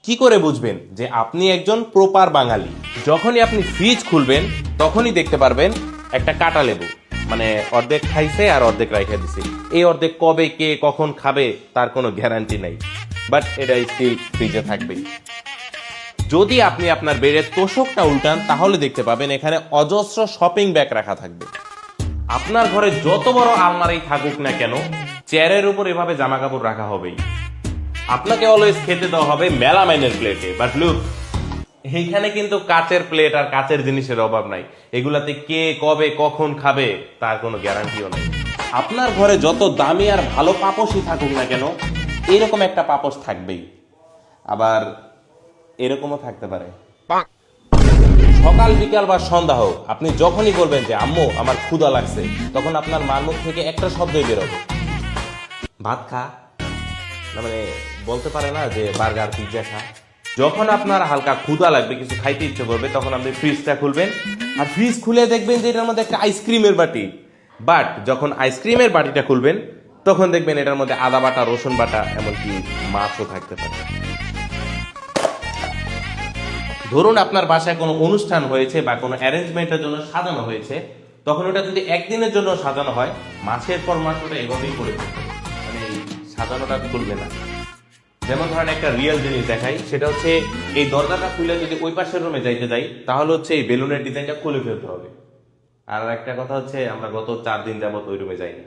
কি করে বুঝবেন যে আপনি একজন প্রপার বাঙালি? যখনই আপনি ফ্রিজ খুলবেন তখনই দেখতে পারবেন একটা কাটা লেবু, মানে অর্ধেক খাইছে আর অর্ধেক রাইখা দিছে। এই অর্ধেক কবে কে কখন খাবে তার কোনো গ্যারান্টি নাই, বাট এটা স্টিল ফ্রিজে থাকবেই। যদি আপনি আপনার বেডের তোষকটা উল্টান তাহলে দেখতে পাবেন এখানে অজস্র শপিং ব্যাগ রাখা থাকবে। আপনার ঘরে যত বড় আলমারি থাকুক না কেন, চেয়ারের উপর এভাবে জামা কাপড় রাখা হবেই। আপনাকে অলওয়েজ খেতে দেওয়া হবে মেলামাইনের প্লেটে, বাট লুক, এইখানে কিন্তু কাচের প্লেট আর কাচের জিনিসের অভাব নাই। এগুলাতে কে কবে কখন খাবে তার কোনো গ্যারান্টিও নাই। আপনার ঘরে যত দামি আর ভালো পাপোশই থাকুক না কেন, এরকম একটা পাপোশ থাকবেই। আবার এরকমও থাকতে পারে, সকাল বিকাল বা সন্ধ্যা হোক, আপনি যখনই বলবেন যে আম্মু আমার ক্ষুধা লাগছে, তখন আপনার মার মুখ থেকে একটা শব্দই বেরোবে, ভাত খা। না মানে বলতে পারে না যে বার্গার পিৎজা খা। যখন আপনার হালকা ক্ষুধা লাগবে, কিছু খাইতে ইচ্ছে করবে, তখন আপনি ফ্রিজটা খুলবেন আর ফ্রিজ খুলে দেখবেন যে এটার মধ্যে একটা আইসক্রিমের বাটি। বাট যখন আইসক্রিমের বাটিটা খুলবেন তখন দেখবেন এটার মধ্যে আদা বাটা, রসুন বাটা, এমনকি মাছও থাকতে পারে। ধরুন আপনার বাসায় কোনো অনুষ্ঠান হয়েছে বা কোনো অ্যারেঞ্জমেন্টের জন্য সাজানো হয়েছে, তখন ওটা যদি একদিনের জন্য সাজানো হয়, মাসের পর মাস ওটা এভাবেই পড়ে থাকবে, মানে এই সাজানোটা খুলবে না। যেমন ধরেন একটা রিয়েল জিনিস দেখাই, সেটা হচ্ছে এই দরজাটা খুলে যদি ওই পাশের রুমে যাইতে যাই তাহলে হচ্ছে এই বেলুনের ডিজাইনটা খুলে ফেলতে হবে। আর একটা কথা হচ্ছে আমরা গত 4 দিন যাবত ওই রুমে যাইনি।